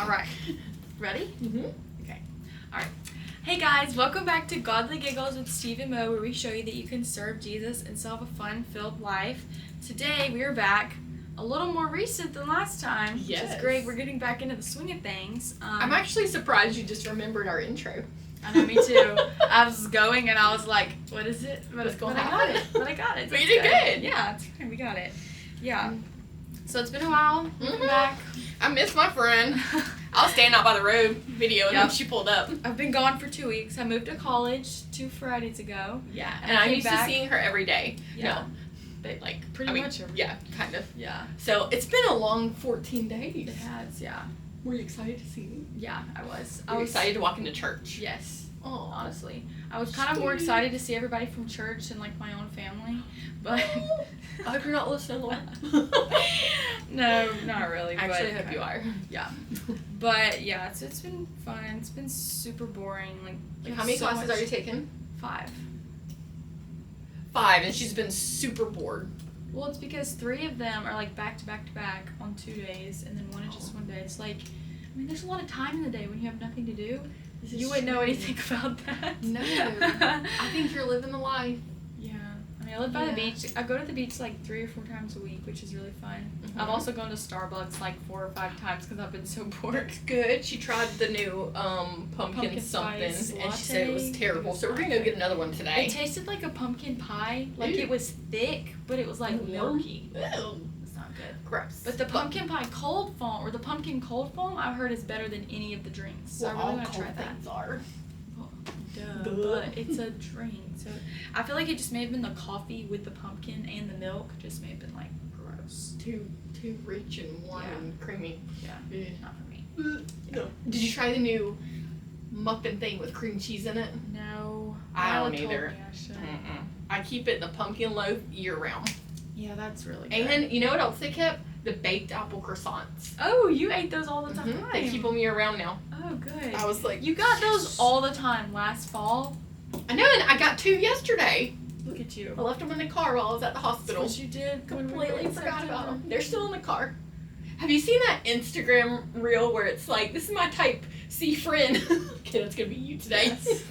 Alright. Ready? Mm-hmm. Okay. Alright. Hey guys, welcome back to Godly Giggles with Stevie and Mo, where we show you that you can serve Jesus and still have a fun-filled life. Today we are back a little more recent than last time, which Yes. is great. We're getting back into the swing of things. I'm actually surprised you just remembered our intro. I know, me too. I was going and I was like, what is it? What's going I to got happen? it. But I got it. But you It's did good. Yeah, it's fine. We got it. Yeah. So it's been a while. Welcome Mhm. back. I miss my friend. I was standing out by the road videoing Yep. when she pulled up. I've been gone for 2 weeks. I moved to college 2 Fridays ago. Yeah, And and I I'm came used back. to seeing her every day. Yeah. No, but like Pretty much every Yeah, kind of. Yeah. So it's been a long 14 days. It has, yeah. Were you excited to see me? Yeah, I was. Were you excited to walk into church? Yes, Oh, honestly. I was kind of more Steve. excited to see everybody from church and like my own family, but I hope you're not listening. no, not really. Actually, I but hope you are. Yeah, but yeah, it's been fun. It's been super boring. Like How many so classes much- are you taking? 5. 5, and she's been super bored. Well, it's because 3 of them are like back to back to back on 2 days, and then one is just one day. It's like, I mean, there's a lot of time in the day when you have nothing to do. This is You wouldn't know true. anything about that. No, I think you're living the life. Yeah. I mean, I live by the Yeah. beach. I go to the beach like 3 or 4 times a week, which is really fun. Mhm. I've also gone to Starbucks like 4 or 5 times because I've been so bored. Good. She tried the new pumpkin something, spice and she said it was latte. terrible. So we're gonna go get another one today. It tasted like a pumpkin pie. Like Ew. it was thick, but it was like Ew. milky. Ew. It's not good. Gross. But the pumpkin pie cold foam, or the pumpkin cold foam, I've heard is better than any of the drinks. So Well, I really all want to cold try that. things are. Duh, Duh. but it's a drink. So I feel like it just may have been the coffee with the pumpkin and the milk. Just may have been like gross. Too rich and warm Yeah. and creamy. Yeah, Ugh. not for me. No. Did you try the new muffin thing with cream cheese in it? No. I don't Lila told either. me I should. I keep it in the pumpkin loaf year round. Yeah, that's really good. And you know what else they kept? The baked apple croissants. Oh, you ate those all the time. Mhm. They keep them year round now. Oh, good. I was like, You got those all the time last fall. I know, and I got 2 yesterday. Look at you. I left them in the car while I was at the hospital. What you did when we were Completely in forgot about September. them. They're still in the car. Have you seen that Instagram reel where it's like, this is my type C friend? Okay, that's gonna be you today. Yes.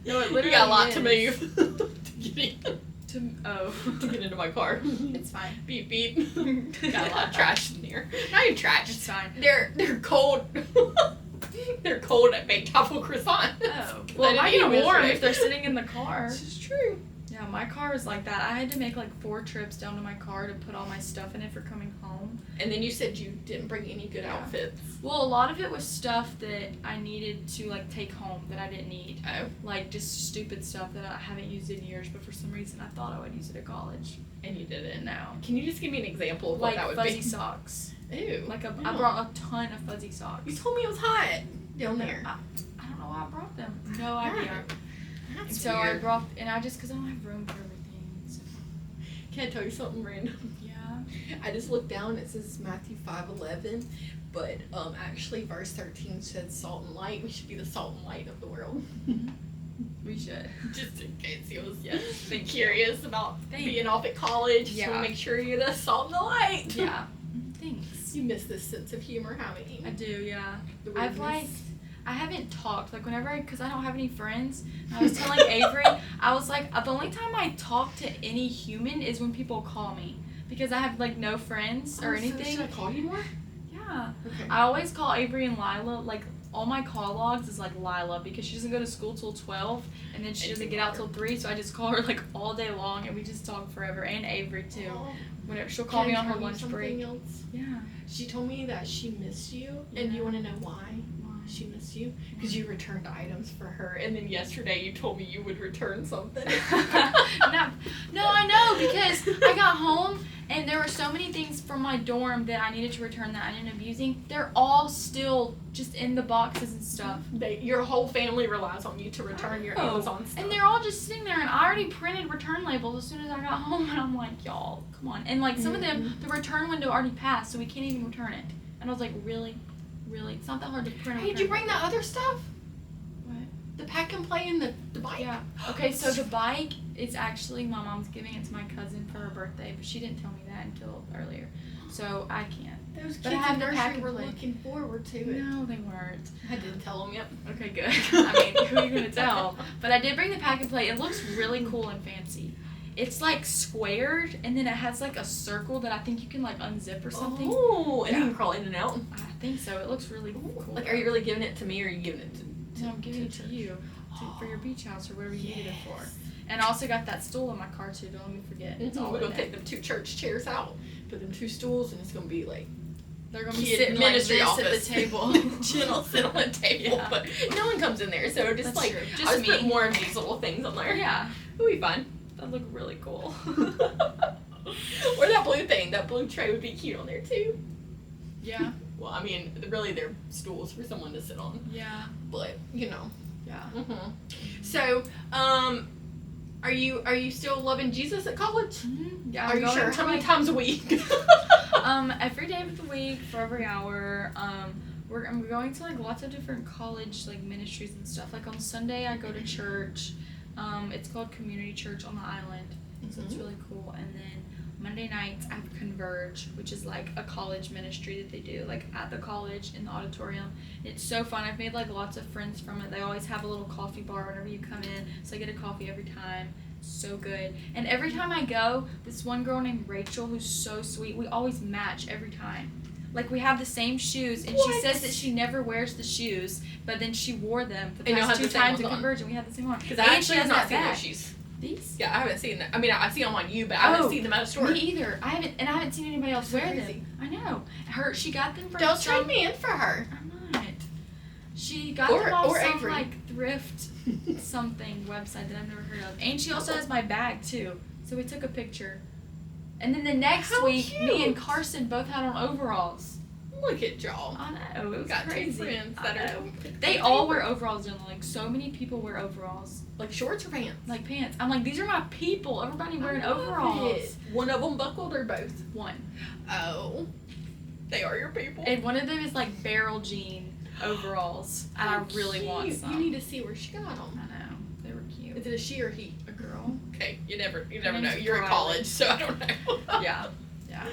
No, it You literally got a lot to is. move to To get into my car. It's fine. Beep beep. Got a lot of trash in here. Not even trash. It's fine. They're cold. They're cold at baked apple croissant. Oh. Well, it might be warm if they're sitting in the car. This is true. Yeah, my car is like that. I had to make like 4 trips down to my car to put all my stuff in it for coming home. And then you said you didn't bring any good Yeah. outfits. Well, a lot of it was stuff that I needed to like take home that I didn't need. Oh. Like just stupid stuff that I haven't used in years, but for some reason I thought I would use it at college. And you didn't. No. Can you just give me an example of what Like that would fuzzy be? socks. Ew. Like I Yeah. brought a ton of fuzzy socks. You told me it was hot down there. I don't know why I brought them. No idea. And That's so weird. I brought, and I just, because I don't have room for everything. So. Can I tell you something random? Yeah. I just looked down. It says Matthew 5:11, but actually verse 13 said salt and light. We should be the salt and light of the world. We should. Just in case you was Yes. been curious about Thank being off at college. Just Yeah. want to make sure you're the salt and the light. Yeah. Thanks. You miss this sense of humor, haven't you? I do, yeah. The I've weirdness. I haven't talked, like whenever because I don't have any friends, I was telling Avery, I was like, the only time I talk to any human is when people call me, because I have like no friends or Oh, so anything. should I call you more? Yeah. Okay. I always call Avery and Lila, like all my call logs is like Lila, because she doesn't go to school till 12, and then she And doesn't you get out call till 3, so I just call her like all day long, and we just talk forever, and Avery too. Oh. Whenever she'll call Can me I on her tell you lunch something break. else? Yeah. She told me that she missed you, and Yeah. you want to know why she missed you? Because you returned items for her, and then yesterday you told me you would return something. No, I know, because I got home and there were so many things from my dorm that I needed to return that I ended up using. They're all still just in the boxes and stuff. Your whole family relies on you to return your Oh, Amazon stuff. and they're all just sitting there, and I already printed return labels as soon as I got home, and I'm like, y'all, come on. And like some of them, the return window already passed, so we can't even return it. And I was like, really? Really? It's not that hard to print a Hey, did return you bring that other stuff? What? The pack and play and the bike? Yeah. Okay, so the bike is actually my mom's giving it to my cousin for her birthday, but she didn't tell me that until earlier. So I can't. Those But kids I have in the nursery pack were and play. looking forward to it. No, they weren't. I didn't tell them yet. Okay, good. I mean, who are you gonna tell? But I did bring the pack and play. It looks really cool and fancy. It's like squared, and then it has like a circle that I think you can like unzip or something. Oh, and Yeah. you can crawl in and out. I think so. It looks really cool. Like, are you really giving it to me, or are you giving it to? No, I'm giving it to you for your beach house or whatever you needed it for. And I also got that stool in my car too. Don't let me forget. It's all We're in gonna it. take them 2 church chairs out, put them 2 stools, and it's gonna be like They're gonna be kid sitting like ministry this office at the table. Jen will sit on the table, Yeah. but no one comes in there. So just That's like true. I'll just Just put me. more of these little things on there. Yeah, It'll be fun. that look really cool. Or that blue thing. That blue tray would be cute on there too. Yeah, Well, I mean, really, they're stools for someone to sit on, yeah, but you know. yeah. So, are you still loving Jesus at college? Mm-hmm. Yeah. Are you sure? How many times a week? Every day of the week for every hour. I'm going to like lots of different college like ministries and stuff. Like on Sunday I go to church. It's called Community Church on the Island, so it's really cool. And then Monday nights I have Converge, which is like a college ministry that they do like at the college in the auditorium. It's so fun. I've made like lots of friends from it. They always have a little coffee bar whenever you come in, so I get a coffee every time. So good. And every time I go, this one girl named Rachel who's so sweet, we always match every time. Like we have the same shoes, and she What? says that she never wears the shoes, but then she wore them for the And you'll past have 2 the same times at ones on. Converge, and we had the same one. Because And I she actually has have not that seen bag. those shoes. These? Yeah, I haven't seen them. I mean, I see them on you, but I haven't seen them at a store. Me either. I haven't seen anybody else That's so wear crazy. them. I know. She got them from Don't some. trade me in for her. I'm not. She got Or- them off or some Avery. like thrift something website that I've never heard of. And she also has my bag too. So we took a picture. And then the next How week, me and cute. Carson both had on overalls. Look at y'all. I know, it was Got 2 crazy. friends I that are. know. They all wear overalls, Jenna. Like so many people wear overalls, like shorts or pants. like pants. I'm like, these are my people. Everybody wearing overalls. One of them buckled or both? One, Oh, they are your people. and one of them is like barrel jean overalls. And I really want Cute. some. You need to see where she got I them. know, they were cute. Is it a she or he? A girl. Okay, you never Her know. name's You're in Riley. college, so I don't know. Yeah, yeah.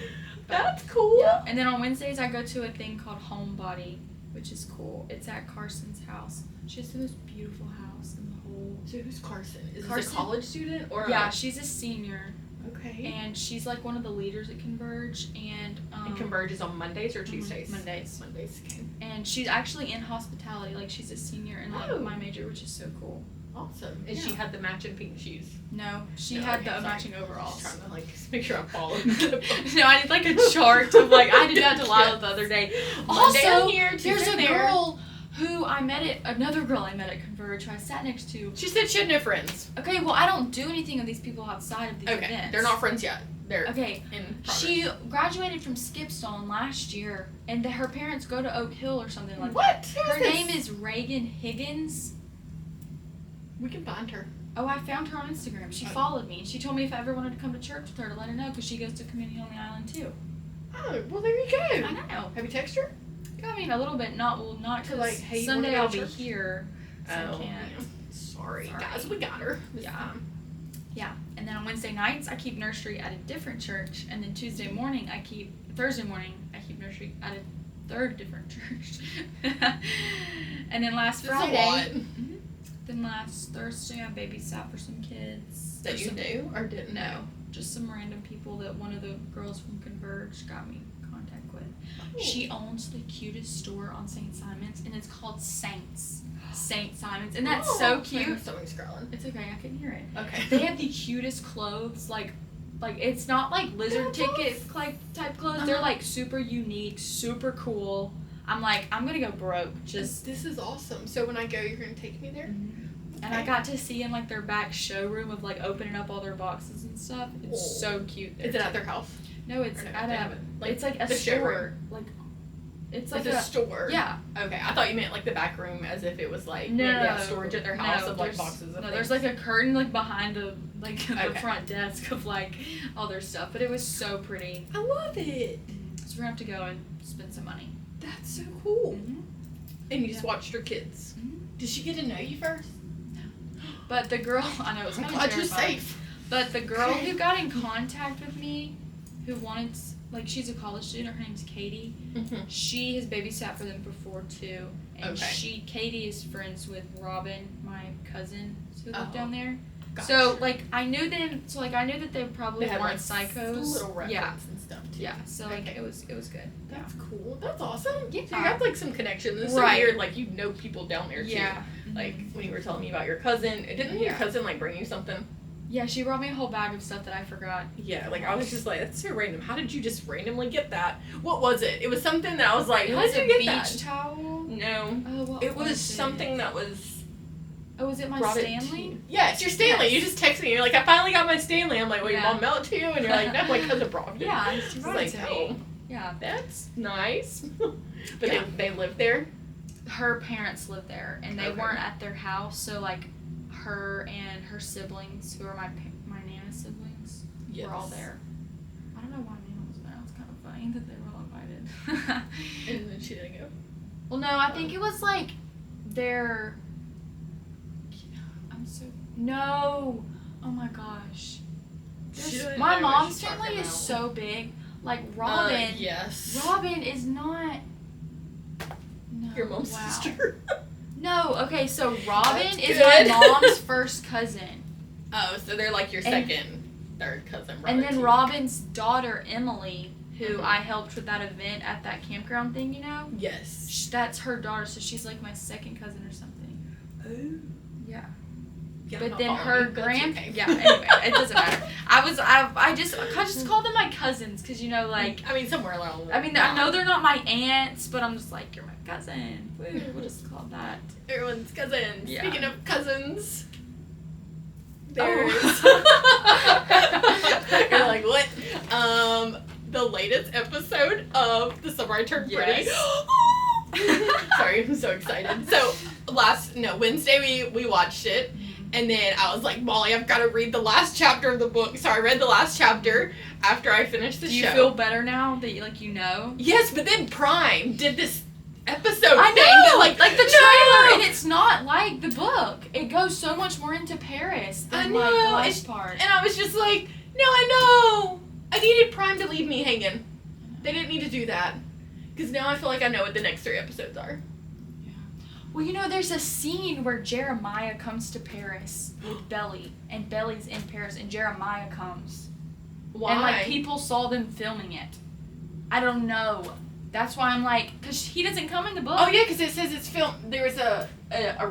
That's cool. Yeah. And then on Wednesdays I go to a thing called Homebody, which is cool. It's at Carson's house. She has the most beautiful house in the whole. So who's Carson? Is this Carson- a college student or? Yeah, she's a senior, Okay. and she's like one of the leaders at Converge, and And Converge is on Mondays or Tuesdays? Mondays. Mondays. Okay. And she's actually in hospitality. Like she's a senior in like Oh. my major, which is so cool. Awesome. And she Yeah. had the matching pink shoes. No, she No, had okay, the sorry. matching overalls. Just trying to like make sure I'm following. No, I need like a chart of like I did that to Lila the other day. Monday Also, on here, Tuesday there's a there. girl who I met at another girl I met at Converge who I sat next to. She said she had no friends. Okay, well I don't do anything with these people outside of these Okay, events. they're not friends yet. They're Okay, in progress. she graduated from Skipstone last year, and her parents go to Oak Hill or something like What? that. Her name is Reagan Higgins. We can find her. Oh, I found her on Instagram. She Oh. followed me. She told me if I ever wanted to come to church with her to let her know because she goes to community on the island too. Oh, well there you go. I know. Have you texted her? I mean, a little bit. Not To, because like, hey, you Sunday wanna go I'll to be church? here, so I can't. yeah. Sorry, Sorry. guys, we got her. this Yeah. time. Yeah, and then on Wednesday nights I keep nursery at a different church, and then Thursday morning I keep nursery at a third different church. And then last This is a Friday, lot. then last Thursday I babysat for some kids. That Or you some- knew or didn't know? No, just some random people that one of the girls from Converge got me in contact with. She owns the cutest store on St. Simon's, and it's called St. Simon's, and that's so My cute. stomach's growling. It's okay, I can hear it. Okay. They have the cutest clothes, like it's not like lizard That's ticket like type clothes. They're Uh-huh. like super unique, super cool. I'm like, I'm gonna go broke just. This is awesome. So when I go, you're gonna take me there. And I got to see in like their back showroom of like opening up all their boxes and stuff. It's so cute. There Is it at too. their house? No, it's Or no, at they a. have it, like, It's like a the store. showroom. Like, it's It's like a store. Yeah. Okay, I thought you meant like the back room, as if it was like No, maybe have storage at their house of like there's- boxes of No, things. there's like a curtain like behind the the Okay. front desk of like all their stuff, but it was so pretty. I love it. So we're gonna have to go and spend some money. That's so cool. Mm-hmm. And you just watched your kids. Mhm. Did she get to know you first? But the girl, I know it's I'm kind of glad you're terrifying. safe. But the girl who got in contact with me, who wanted like, she's a college student. Her name's Katie. Mm-hmm. She has babysat for them before, too. And Okay. Katie is friends with Robin, my cousin, who lived down there. Gotcha. So, like, I knew them. So, like, I knew that they probably They weren't had, like, psychos. little reference Yeah. and stuff, too. Yeah. So, like, Okay. it was good. That's cool. That's awesome. Yeah. So you have, like, some connection. It's so Right. weird, like, you know people down there, too. Yeah. Like, when you were telling me about your cousin, didn't your cousin, like, bring you something? Yeah, she brought me a whole bag of stuff that I forgot. Yeah, like, I was just like, that's so random. How did you just randomly get that? What was it? It was something that I was like, It how was did a you get beach that? towel. No. Oh, what It was it? something that was... Oh, was it my brought it Stanley? to you. Yes, your Stanley. Yes. You just texted me. You're like, I finally got my Stanley. I'm like, well, Yeah. your mom mailed it to you? And you're like, no, my cousin brought it. Yeah, I she was brought like, it to oh, me. Yeah. that's nice. But Yeah. they lived there? Her parents lived there, and they Okay. weren't at their house. So, like, her and her siblings, who are my Nana's siblings, were all there. I don't know why Nana was there. It's kind of funny that they were all invited. And then she didn't go? Well, no, I think it was like their. No. Oh my gosh. She doesn't My know what mom's she's talking family is about. so big. Like Robin. Yes. Robin is not. No. Your mom's wow. sister. No. Okay, so Robin That's is good. my mom's first cousin, Oh, so they're like your And- second, third cousin brother. and then too. Robin's daughter Emily, who Mhm. I helped with that event at that campground thing. You know. Yes. That's her daughter, so she's like my second cousin or something. Oh. Yeah. Yeah, I'm But not then following her you, but that's grand okay. yeah, anyway, it doesn't matter. I just call them my cousins because, you know, like, I mean, somewhere along. I mean, I know they're not my aunts, but I'm just like, you're my cousin. Woo, we'll just call that. Everyone's cousins. Yeah. Speaking of cousins, Oh. you're like, what? The latest episode of The Summer I Turned Yes. Pretty. Sorry, I'm so excited. So Wednesday we watched it, and then I was like, Molly, I've got to read the last chapter of the book. So I read the last chapter after I finished the Do you show. feel better now that you know? Yes, but then Prime did this episode I thing that, know, like the no! trailer, and it's not like the book. It goes so much more into Paris I than know, like the last part. And I was just like, no, I know. I needed Prime to leave me hanging. They didn't need to do that. Because now I feel like I know what the next 3 episodes are. Well, you know, there's a scene where Jeremiah comes to Paris with Belly, and Belly's in Paris, and Jeremiah comes. Why? And, like, people saw them filming it. I don't know. That's why I'm like, because he doesn't come in the book. Oh, yeah, because it says it's filmed. There was a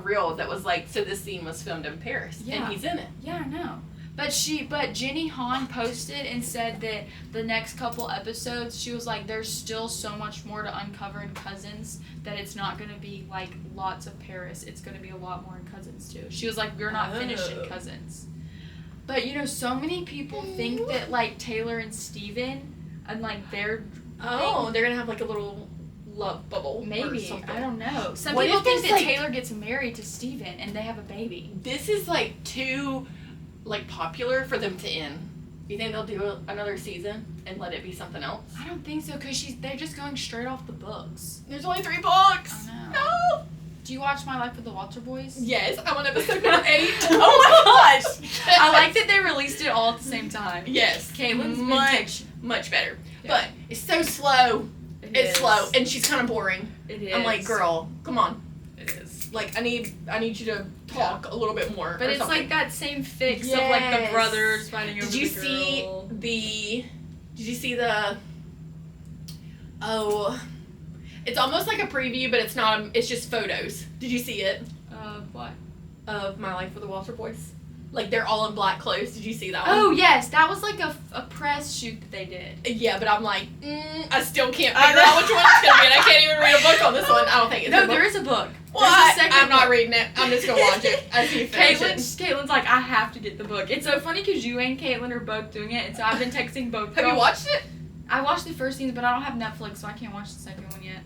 reel that was like, so this scene was filmed in Paris. Yeah. And he's in it. Yeah, I know. But Jenny Han posted and said that the next couple episodes, she was like, there's still so much more to uncover in Cousins that it's not going to be, like, lots of Paris. It's going to be a lot more in Cousins, too. She was like, we're not finished in Cousins. But, you know, so many people think that, like, Taylor and Steven, and, like, they're... Oh, they're going to have like a little love bubble or Maybe. something. I don't know. Some What people if think there's, that like- Taylor gets married to Steven and they have a baby. This is like too like popular for them to end. You think they'll do another season and let it be something else? I don't think so, because they're just going straight off the books. There's only 3 books. I know. No. Do you watch My Life with the Walter Boys? Yes, I'm on episode number 8. Oh my gosh. I like that they released it all at the same time. Yes. Caitlin's much better. Yeah. But it's so slow. It's is. slow and she's kind of boring. It is. I'm like, girl, come on. It is. Like I need you to talk a little bit more. But or it's something. like that same fix of like the Yes. brothers fighting over Did you the see girl. the it's almost like a preview, but it's not. It's just photos. Did you see it? What? Of My Life with the Walter Boys? Like they're all in black clothes. Did you see that one? Oh, yes. That was like a press shoot that they did. Yeah, but I'm like, I still can't I figure know. out which one it's gonna be, and I can't even read a book on this one. I don't think it's No, a book. there is a book. What? There's a second I'm not book. reading it. I'm just gonna watch it. I see Caitlin's like, I have to get the book. It's so funny because you and Caitlin are both doing it, and so I've been texting both. Have you girls. watched it? I watched the first scenes, but I don't have Netflix, so I can't watch the second one yet.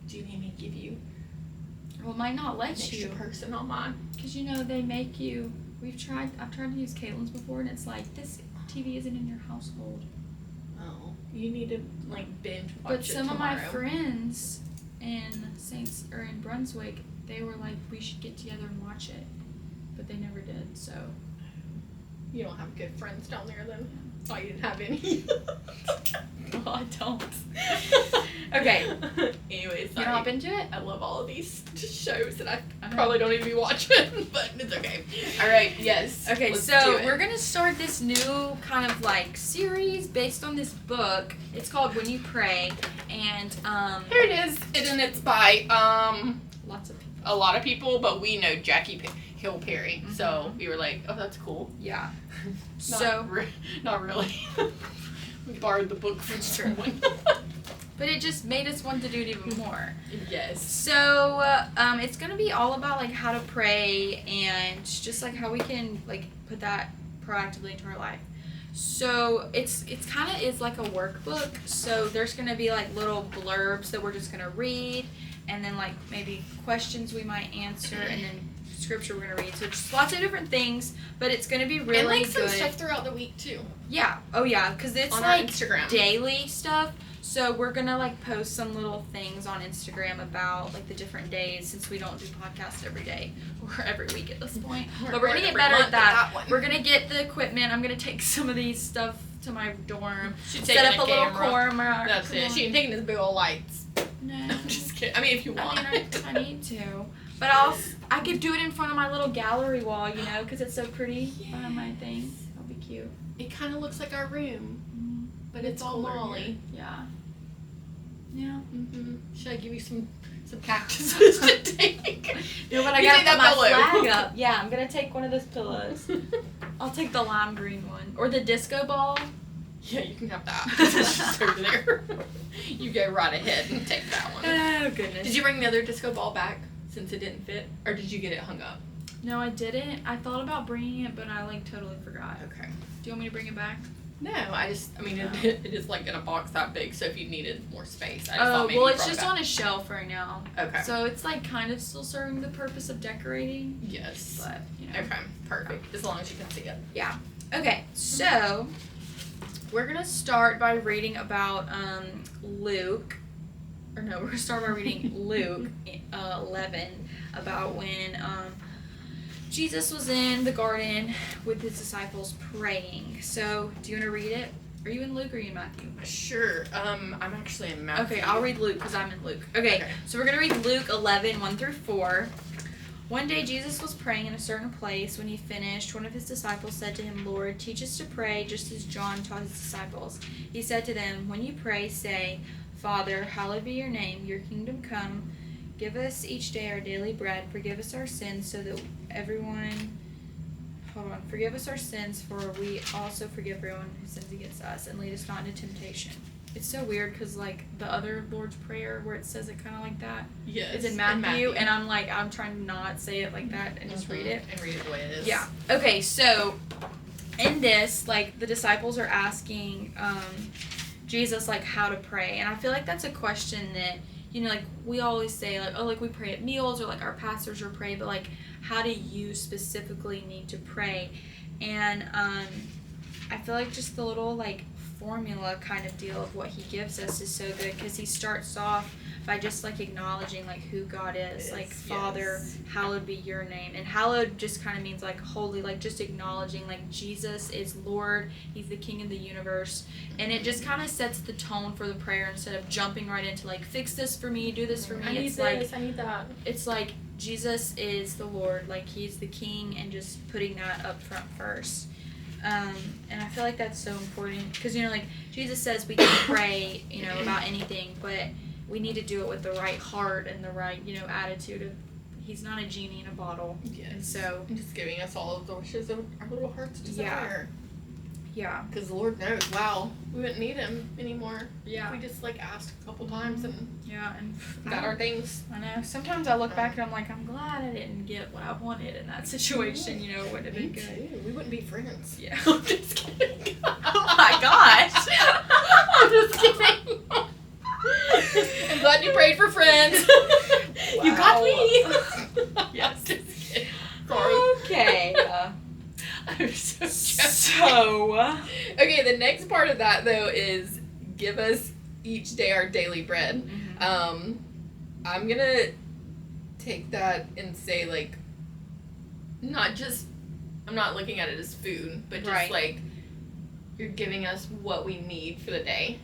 Do you need me to give you Well, it might not an let extra you, person on mine? because you know they make you. I've tried to use Caitlin's before, and it's like this TV isn't in your household. Oh, you need to like binge watch But it some of my tomorrow. friends in in Brunswick, they were like, we should get together and watch it, but they never did. So You don't have good friends down there then. I didn't have any. Well, I don't. Okay. Anyways, You hop into it? I love all of these shows that I Okay. probably don't even be watching, but it's okay. All right, yes. Okay, let's so do it. we're going to start this new kind of like series based on this book. It's called When You Pray, and Here it is, and it's by lots of people. a lot of people, but we know Jackie Hill Perry, Mhm. so we were like, oh, that's cool. Yeah. Not not really. We borrowed the book from someone. But it just made us want to do it even more. Yes. So it's gonna be all about like how to pray and just like how we can like put that proactively into our life. So it's kind of is like a workbook. So there's gonna be like little blurbs that we're just gonna read, and then like maybe questions we might answer, and then scripture we're gonna read. So just lots of different things, but it's gonna be really and like some good. stuff throughout the week too. Yeah. Oh yeah, because it's On like our Instagram. daily stuff. So we're gonna like post some little things on Instagram about like the different days, since we don't do podcasts every day or every week at this point. But we're gonna get better at that. We're gonna get the equipment. I'm gonna take some of these stuff to my dorm. She's Set taking up a little camera. camera. That's it. She ain't taking this big old lights. No. I'm just kidding. I mean, if you want. I need to. But I could do it in front of my little gallery wall, you know, because it's so pretty behind my thing. That'll be cute. It kind of looks like our room, but it's all cooler Mollie. here. Yeah. Yeah. Mm-hmm. Should I give you some cactuses to take? No, but I You gotta take that put my pillow. flag up. Yeah, I'm gonna take one of those pillows. I'll take the lime green one. Or the disco ball. Yeah, you can have that. It's just over there. You go right ahead and take that one. Oh, goodness. Did you bring the other disco ball back since it didn't fit? Or did you get it hung up? No, I didn't. I thought about bringing it, but I like totally forgot. Okay. Do you want me to bring it back? No, it is like in a box that big, so if you needed more space, I just Oh, thought maybe well, you it's brought just it back. on a shelf right now. Okay. So it's like kind of still serving the purpose of decorating, Yes. but, you know. Okay, perfect. As long as you can see it. Yeah. Okay, so we're gonna start by reading about Luke. Or no, we're gonna start by reading Luke 11 about when Jesus was in the garden with his disciples praying. So, do you want to read it? Are you in Luke or are you in Matthew? Sure. I'm actually in Matthew. Okay, I'll read Luke because I'm in Luke. Okay, so we're gonna read Luke 11, 1 through 4. One day Jesus was praying in a certain place. When he finished, one of his disciples said to him, "Lord, teach us to pray just as John taught his disciples." He said to them, "When you pray, say, 'Father, hallowed be your name, your kingdom come. Give us each day our daily bread. Forgive us our sins Forgive us our sins, for we also forgive everyone who sins against us, and lead us not into temptation.'" It's so weird because like the other Lord's Prayer where it says it kind of like that, Yes. it's in Matthew, and I'm trying to not say it like that and just read it. And read it the way it is. Yeah. Okay, so in this, like, the disciples are asking Jesus, like, how to pray. And I feel like that's a question that, you know, like, we always say, like, oh, like, we pray at meals, or, like, our pastors will pray, but, like, how do you specifically need to pray? And I feel like just the little, like, formula kind of deal of what he gives us is so good, because he starts off by just like acknowledging like who God is, like Father, hallowed be your name. And hallowed just kind of means like holy, like just acknowledging like Jesus is Lord, he's the King of the universe. And it just kind of sets the tone for the prayer instead of jumping right into like fix this for me, do this for me. I need this, I need that. It's like Jesus is the Lord, like he's the King, and just putting that up front first. And I feel like that's so important because, you know, like Jesus says we can pray, you know, about anything, but we need to do it with the right heart and the right, you know, attitude of he's not a genie in a bottle. Yes. And so just giving us all of the wishes of our little hearts desire. Yeah. Because the Lord knows, wow, we wouldn't need him anymore. Yeah. We just like asked a couple times and got our things. I know. Sometimes I look back and I'm like, I'm glad I didn't get what I wanted in that situation, you know, it would have been good. Too. We wouldn't be friends. Yeah. I'm just kidding. Oh my gosh. I'm just kidding. I'm glad you prayed for friends. Wow. You got me. Yes. Just kidding. Sorry. Okay. I'm so So. Okay, the next part of that though is give us each day our daily bread. Mm-hmm. I'm gonna take that and say like, not just, I'm not looking at it as food, but just Right. like you're giving us what we need for the day,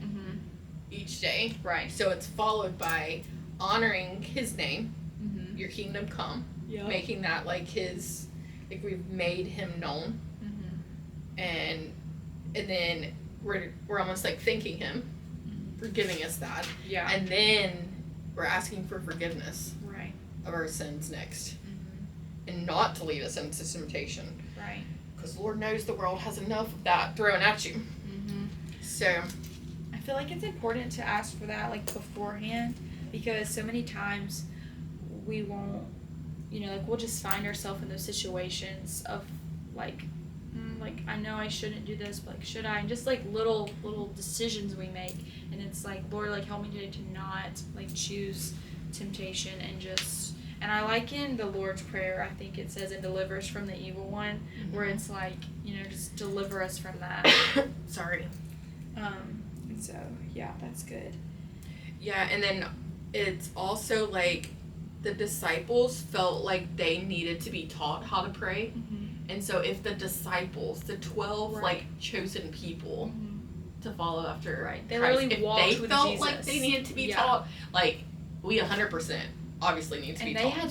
each day. Right. So it's followed by honoring his name, your kingdom come, making that like his, like we've made him known, and then we're almost like thanking him for giving us that, and then we're asking for forgiveness of our sins next, and not to lead us into temptation, because Lord knows the world has enough of that thrown at you. So I feel like it's important to ask for that like beforehand, because so many times we won't, like we'll just find ourselves in those situations of like I know I shouldn't do this, but like should I, and just like little decisions we make, and it's like, Lord, like help me today to not like choose temptation, and I like in the Lord's Prayer, I think it says, and deliver us from the evil one, where it's like, just deliver us from that. Sorry. And so yeah, that's good. Yeah, and then it's also like the disciples felt like they needed to be taught how to pray. And so if the disciples, the 12 like chosen people to follow after they Christ, literally walked if they with felt Jesus. like they needed to be taught, like we 100% obviously need to be taught. And they had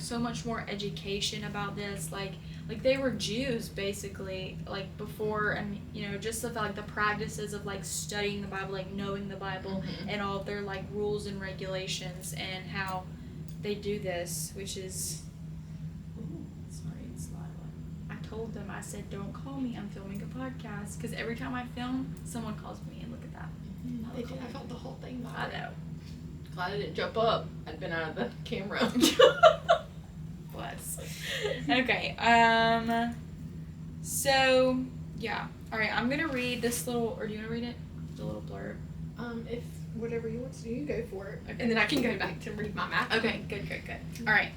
so much more education about this, like they were Jews basically, like before, and just the like the practices of like studying the Bible, like knowing the Bible, and all of their like rules and regulations, and how they do this, which is, sorry, it's Lila. I told them, I said, don't call me, I'm filming a podcast, because every time I film, someone calls me, and look at that. They did. I felt the whole thing. I know. Glad I didn't jump up. I'd been out of the camera. Bless. Okay. So yeah. All right. I'm gonna read this little. Or do you want to read it? The little blurb. If whatever you want to do, you go for it. Okay. And then I can go back to read my math. Okay. Good. All right.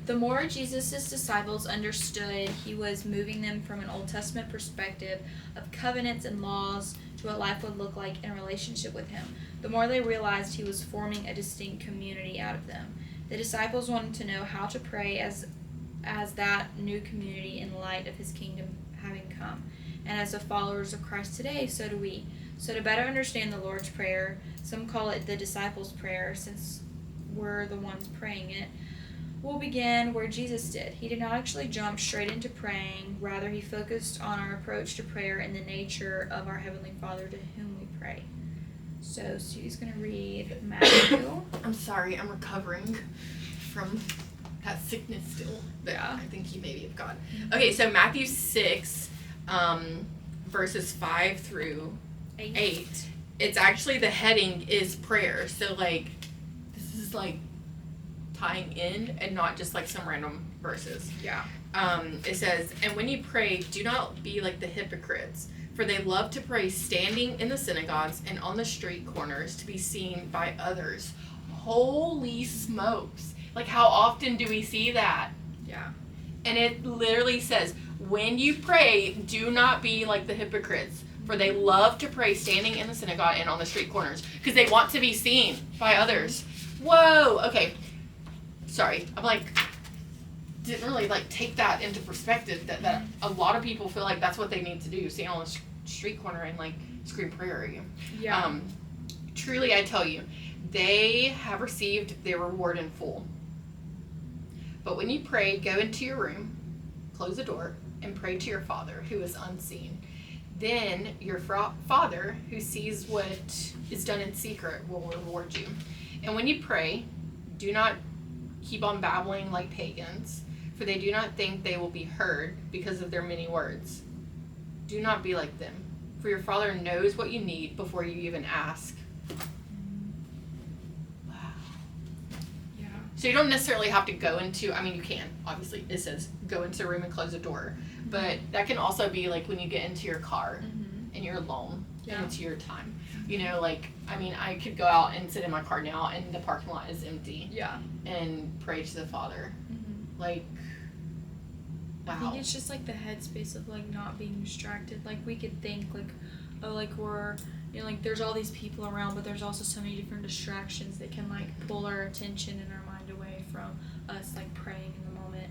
The more Jesus' disciples understood he was moving them from an Old Testament perspective of covenants and laws to what life would look like in relationship with him, the more they realized he was forming a distinct community out of them. The disciples wanted to know how to pray as that new community in light of his kingdom having come. And as the followers of Christ today, so do we. So to better understand the Lord's Prayer, some call it the disciples' prayer since we're the ones praying it, we'll begin where Jesus did. He did not actually jump straight into praying. Rather, he focused on our approach to prayer and the nature of our Heavenly Father to whom we pray. So, Stevie's going to read Matthew. I'm sorry, I'm recovering from that sickness still. I think he maybe have gone. Okay, so Matthew 6, verses 5 through 8. It's actually, the heading is prayer. So, like, this is like tying in and not just like some random verses. It says, and when you pray, do not be like the hypocrites, for they love to pray standing in the synagogues and on the street corners to be seen by others. Holy smokes. Like, how often do we see that? And it literally says, when you pray, do not be like the hypocrites, for they love to pray standing in the synagogue and on the street corners, because they want to be seen by others. Whoa, okay. Sorry, I'm like, didn't really like take that into perspective, that a lot of people feel like that's what they need to do, stand on the street corner and like scream prayer at you. Truly I tell you, they have received their reward in full. But when you pray, go into your room, close the door, and pray to your Father who is unseen. Then your Father who sees what is done in secret will reward you. And when you pray, do not keep on babbling like pagans, for they do not think they will be heard because of their many words. Do not be like them, for your Father knows what you need before you even ask. Wow. So you don't necessarily have to go into, I mean, you can, obviously, it says go into a room and close the door, but that can also be like when you get into your car and you're alone and it's your time. You know, like, I mean, I could go out and sit in my car now and the parking lot is empty. And pray to the Father. Like, wow. I think it's just like the headspace of like not being distracted. Like, we could think like, oh, like we're, like there's all these people around, but there's also so many different distractions that can like pull our attention and our mind away from us like praying in the moment.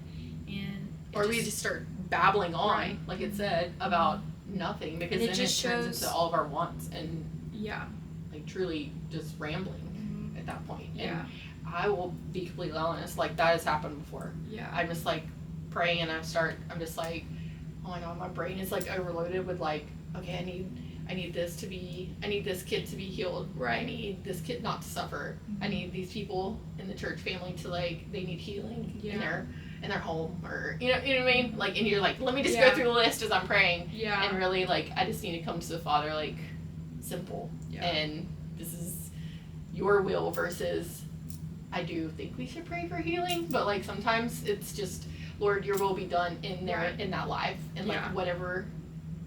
And or we just start babbling on, like it said, about nothing, because And then it it just turns shows- into all of our wants and Yeah. like truly just rambling Mhm. at that point. Yeah. And I will be completely honest, like that has happened before. Yeah. I'm just like praying and I'm just like, oh my god, my brain is like overloaded with like, okay, I need this kid to be healed. Right. I need this kid not to suffer. I need these people in the church family to like, they need healing in their home, or you know what I mean? Like, and you're like, let me just go through the list as I'm praying. Yeah. And really like, I just need to come to the Father like simple. Yeah. And this is your will versus I do think we should pray for healing, but like sometimes it's just, Lord, your will be done in there, in that life, and like whatever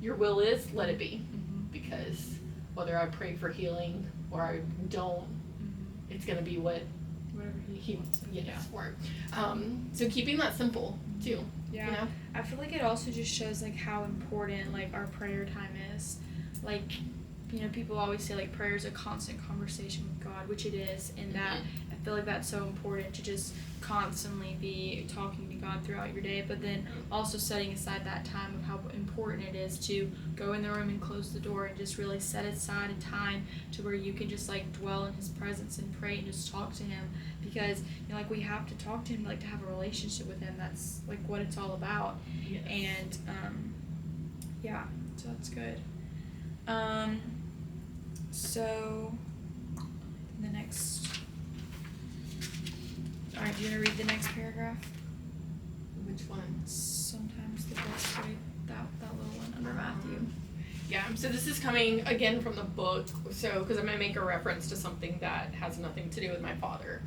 your will is, let it be. Because whether I pray for healing or I don't, it's gonna be whatever he wants. For. So keeping that simple too. Yeah. You know? I feel like it also just shows like how important like our prayer time is. Like, you know, people always say like prayer is a constant conversation with God, which it is, and that I feel like that's so important to just constantly be talking to God throughout your day, but then also setting aside that time of how important it is to go in the room and close the door and just really set aside a time to where you can just like dwell in his presence and pray and just talk to him, because you know, like we have to talk to him like to have a relationship with him. That's like what it's all about. And yeah, so that's good. So the next, all right, do you want to read the next paragraph? Which one? Sometimes the best way, that little one under Matthew. Yeah, so this is coming again from the book, so because I'm going to make a reference to something that has nothing to do with my father,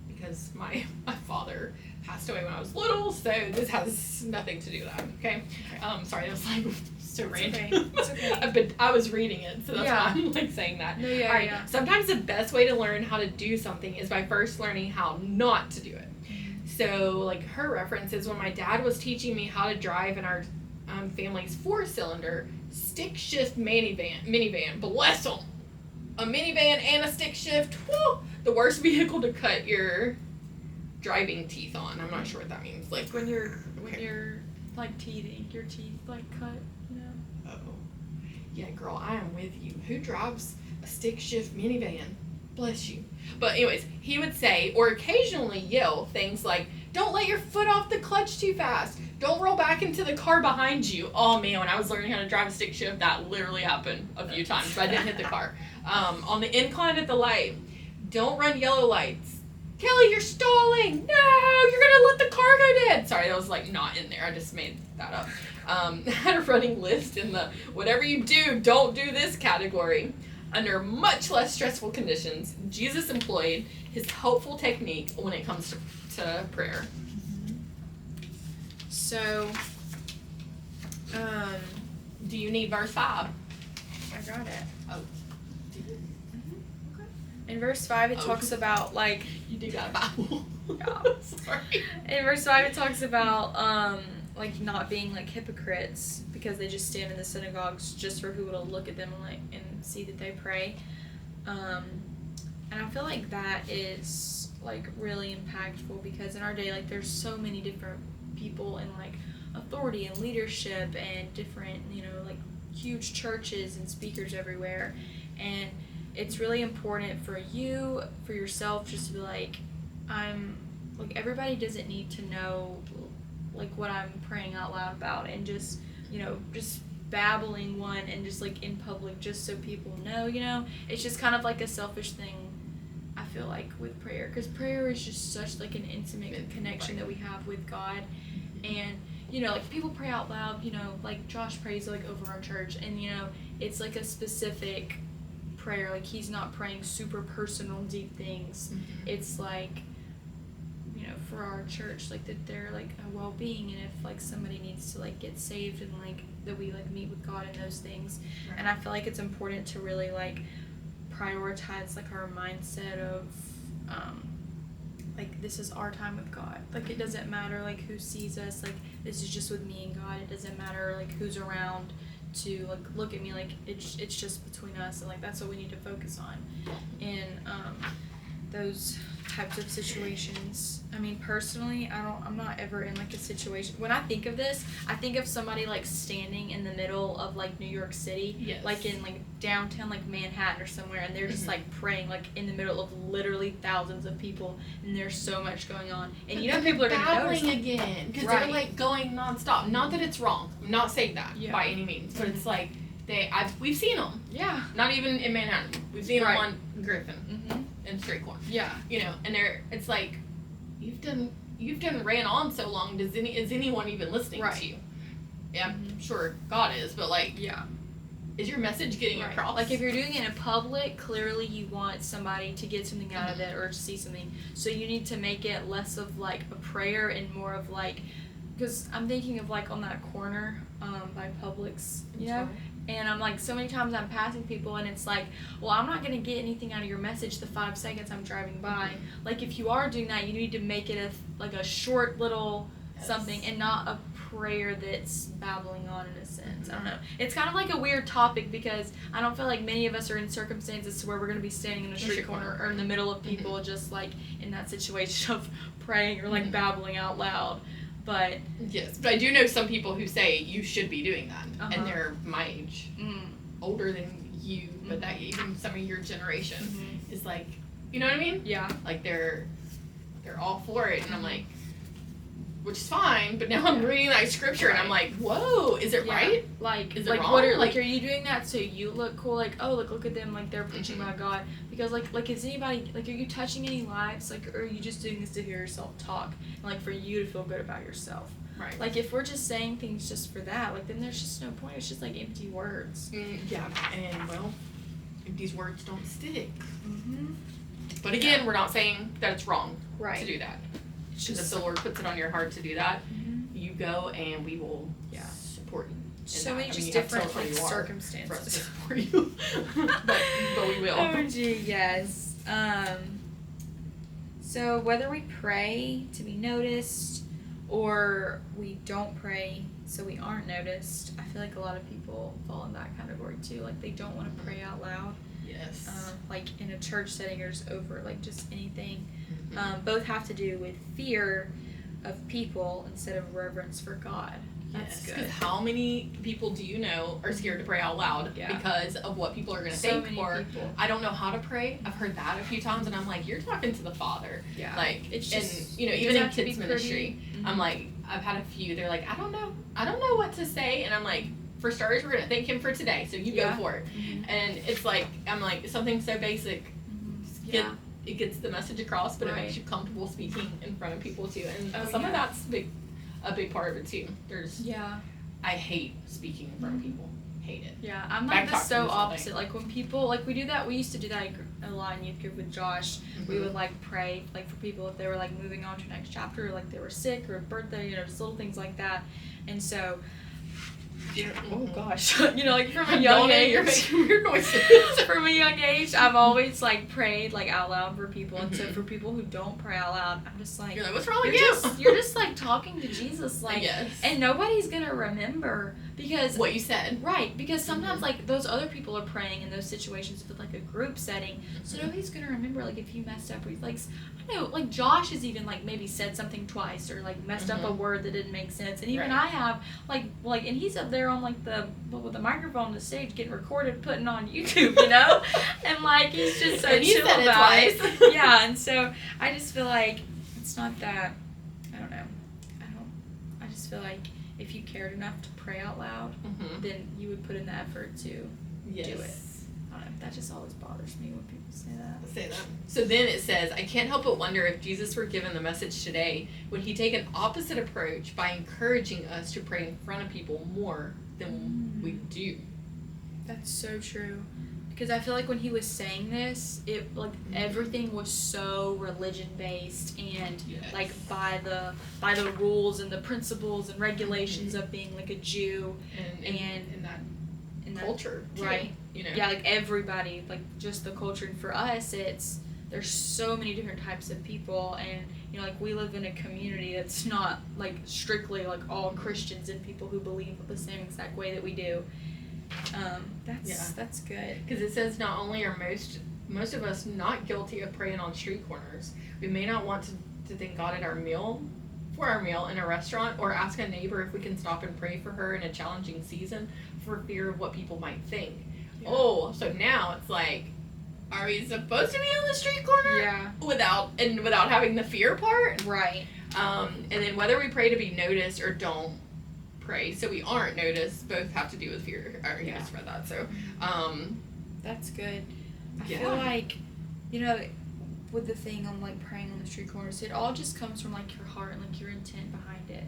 because my father passed away when I was little, so this has nothing to do with that, okay? Sorry, that was like so random. It's okay. I was reading it, so that's why I'm like saying that. No, yeah, Alright, sometimes the best way to learn how to do something is by first learning how not to do it. So, like, her reference is when my dad was teaching me how to drive in our family's 4-cylinder stick shift minivan. Bless them. A minivan and a stick shift. Whew, the worst vehicle to cut your driving teeth on. I'm not sure what that means. Like when you're like teething, your teeth like cut, you know. Oh, yeah, girl, I am with you. Who drives a stick shift minivan? Bless you. But anyways, he would say, or occasionally yell things like, don't let your foot off the clutch too fast. Don't roll back into the car behind you. Oh man, when I was learning how to drive a stick shift, that literally happened a few times, but I didn't hit the car. On the incline at the light, don't run yellow lights. Kelly, you're stalling. No, you're gonna let the car go dead. Sorry, that was like not in there. I just made that up. Had a running list in the whatever you do, don't do this category. Under much less stressful conditions, Jesus employed his helpful technique when it comes to prayer. So, do you need verse 5? I got it. Oh, do you? Okay. In verse 5, it talks about like. You do got a Bible. Yeah. Sorry. In verse 5, it talks about like not being like hypocrites because they just stand in the synagogues just for people to look at them and like and see that they pray. And I feel like that is like really impactful because in our day, like there's so many different people in like authority and leadership and different, you know, like huge churches and speakers everywhere. And it's really important for you, for yourself, just to be like, everybody doesn't need to know like what I'm praying out loud about and just, you know, just babbling one and just like in public just so people know, you know. It's just kind of like a selfish thing, I feel like, with prayer, because prayer is just such like an intimate connection that we have with God. And you know, like people pray out loud, you know, like Josh prays like over our church, and you know, it's like a specific prayer, like he's not praying super personal deep things. It's like, you know, for our church, like that they're like a well-being, and if like somebody needs to like get saved, and like that we like meet with God in those things. And I feel like it's important to really like prioritize like our mindset of like this is our time with God. Like it doesn't matter like who sees us, like this is just with me and God. It doesn't matter like who's around to like look at me, like it's just between us, and like that's what we need to focus on. And those types of situations. I mean, personally, I'm not ever in like a situation. When I think of this, I think of somebody like standing in the middle of like New York City, Yes. like in like downtown like Manhattan or somewhere, and they're just like praying like in the middle of literally thousands of people, and there's so much going on, and you know people are gonna notice again because they're like going nonstop. Not that it's wrong. I'm not saying that by any means, but it's like we've seen them. Yeah. Not even in Manhattan. We've seen them on Griffin and Straight Corn. Yeah. You know, and it's like you've done ran on so long. Is anyone even listening to you? Yeah, I'm sure God is, but like, is your message getting across? Like if you're doing it in public, clearly you want somebody to get something out of it or to see something. So you need to make it less of like a prayer and more of like, because I'm thinking of like on that corner by Publix, you know. And I'm like, so many times I'm passing people and it's like, well, I'm not going to get anything out of your message the 5 seconds I'm driving by. Like, if you are doing that, you need to make it like a short little something and not a prayer that's babbling on in a sense. I don't know. It's kind of like a weird topic because I don't feel like many of us are in circumstances to where we're going to be standing in a street corner or in the middle of people just like in that situation of praying or like babbling out loud. But yes, but I do know some people who say you should be doing that, and they're my age, older than you, but that even some of your generation is like, you know what I mean? Yeah. Like they're all for it, and I'm like, which is fine. But now I'm reading that scripture, and I'm like, whoa, is it right? Like, is it like wrong? what are you doing that so you look cool? Like, oh, look at them, like they're preaching about God. Because like is anybody like, are you touching any lives? Like, or are you just doing this to hear yourself talk and like for you to feel good about yourself? Right. Like if we're just saying things just for that, like then there's just no point. It's just like empty words. Yeah, and well, if these words don't stick. But again, we're not saying that it's wrong to do that. It's just if the Lord puts it on your heart to do that, you go and we will support you. So many just different like circumstances. For us to support you. but we will. Oh gee, yes. So whether we pray to be noticed or we don't pray so we aren't noticed, I feel like a lot of people fall in that category too. Like they don't want to pray out loud. Yes. Like in a church setting or just over like just anything. Both have to do with fear of people instead of reverence for God. That's good. Because how many people do you know are scared to pray out loud because of what people are going to think? Or people. I don't know how to pray. I've heard that a few times, and I'm like, you're talking to the Father. Yeah. Like, it's just, and you know, even in kids ministry, I'm like, I've had a few. They're like, I don't know what to say, and I'm like, for starters, we're going to thank Him for today, so you go for it. And it's like, I'm like, something so basic. It gets the message across, but it makes you comfortable speaking in front of people too, and some of that's a big part of it too. I hate speaking in front of people. Hate it. Yeah, I'm like the so opposite. Like when people like we do that, we used to do that a lot in youth group with Josh. We would like pray like for people if they were like moving on to the next chapter, or like they were sick or a birthday, you know, just little things like that. And so, oh gosh, you know, like from a young age, you're making weird noises. From a young age, I've always like prayed like out loud for people, and so for people who don't pray out loud, I'm just like, you're like, what's wrong with you? You're just like talking to Jesus, like, and nobody's gonna remember because what you said, right? Because sometimes like those other people are praying in those situations with like a group setting, so nobody's gonna remember like if you messed up or like I know like Josh has even like maybe said something twice or like messed up a word that didn't make sense, and even I have like and he's up there on like with the microphone on the stage getting recorded, putting on YouTube, you know, and like he's just so chill about it. Yeah, and so I just feel like it's not that. I don't know. I just feel like if you cared enough to pray out loud, then you would put in the effort to do it. I don't know. That just always bothers me when people say that. So then it says, I can't help but wonder if Jesus were given the message today, would he take an opposite approach by encouraging us to pray in front of people more than we do? That's so true. Because I feel like when he was saying this, it like everything was so religion based and like by the rules and the principles and regulations of being like a Jew and in that culture too, right? You know? Yeah, like everybody, like just the culture. And for us, there's so many different types of people, and you know, like we live in a community that's not like strictly like all Christians and people who believe the same exact way that we do. That's good. Because it says not only are most most of us not guilty of praying on street corners. We may not want to thank God at our meal, for our meal in a restaurant, or ask a neighbor if we can stop and pray for her in a challenging season for fear of what people might think. Yeah. Oh, so now it's like, are we supposed to be on the street corner? Yeah. Without having the fear part? Right. And then whether we pray to be noticed or don't pray so we aren't noticed, both have to do with fear. I already just read that. So, that's good. I feel like, you know, with the thing on like praying on the street corners, it all just comes from like your heart and like your intent behind it.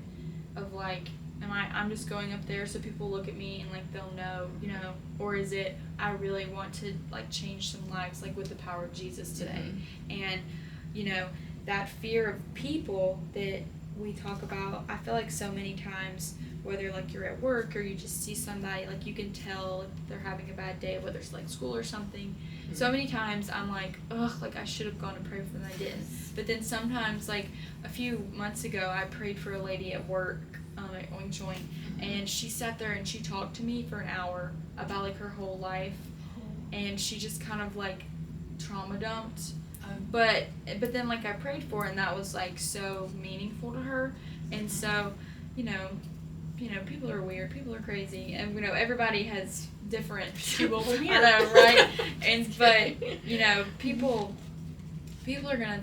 Of like, I'm just going up there so people look at me and like they'll know, you know, or is it I really want to like change some lives like with the power of Jesus today. And, you know, that fear of people that we talk about, I feel like so many times, whether like you're at work or you just see somebody, like you can tell if they're having a bad day, whether it's like school or something. So many times I'm like, ugh, like I should have gone and prayed for them, I didn't. But then sometimes, like a few months ago, I prayed for a lady at work at Oink Joint, and she sat there and she talked to me for an hour about like her whole life, and she just kind of like trauma dumped. But then like I prayed for her, and that was like so meaningful to her. And so, you know, people are weird, people are crazy, and you know everybody has different people. I know, right? And but you know, people are gonna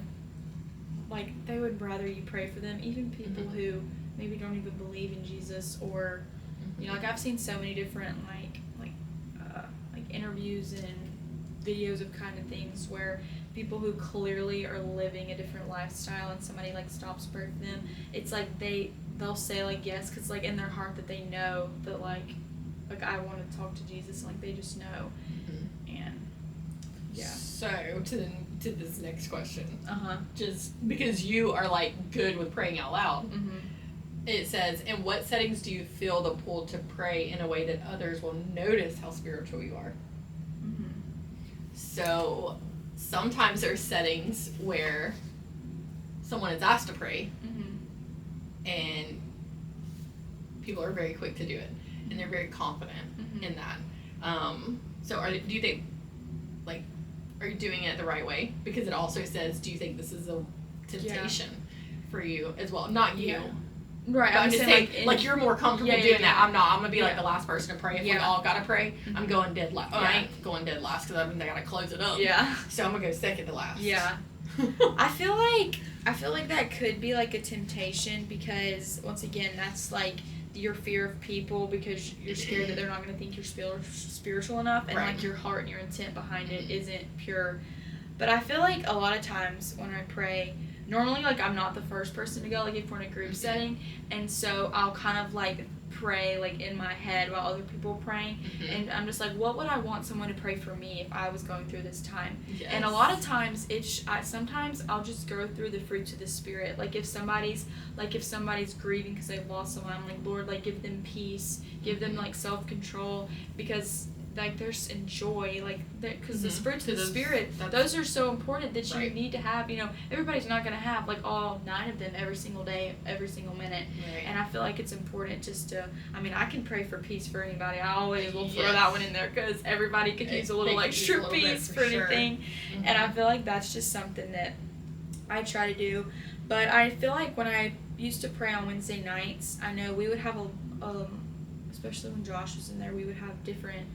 like they would rather you pray for them, even people who maybe don't even believe in Jesus, or you know, like I've seen so many different like interviews and videos of kind of things where people who clearly are living a different lifestyle and somebody like stops praying for them, it's like they'll say like yes, because like in their heart that they know that like I want to talk to Jesus, and like they just know. And so to this next question, just because you are like good with praying out loud, it says, in what settings do you feel the pull to pray in a way that others will notice how spiritual you are? So sometimes there's settings where someone is asked to pray, and people are very quick to do it, and they're very confident in that. So do you think, like, are you doing it the right way? Because it also says, do you think this is a temptation for you as well? Not you. Right. But I'm just saying, like you're more comfortable doing that. I'm not. I'm going to be like the last person to pray. If we all got to pray, I'm going dead last. Oh, I ain't going dead last because I got to close it up. Yeah. So I'm going to go second to last. Yeah. I feel like that could be like a temptation, because once again, that's like your fear of people, because you're scared that they're not going to think you're spiritual enough, and like your heart and your intent behind it isn't pure. But I feel like a lot of times when I pray, normally like I'm not the first person to go, like if we're in a group setting, and so I'll kind of like pray like in my head while other people are praying, and I'm just like, what would I want someone to pray for me if I was going through this time? And a lot of times sometimes I'll just go through the fruits of the Spirit. Like if somebody's grieving because they've lost someone, I'm like, Lord, like give them peace, give them like self-control, because like there's joy, like because the fruits of the Spirit, those are so important that you need to have. You know, everybody's not going to have like all 9 of them every single day, every single minute. And I feel like it's important just to, I mean, I can pray for peace for anybody. I always will throw that one in there, because everybody could use a little extra peace for anything. And I feel like that's just something that I try to do. But I feel like when I used to pray on Wednesday nights, I know we would have especially when Josh was in there, we would have different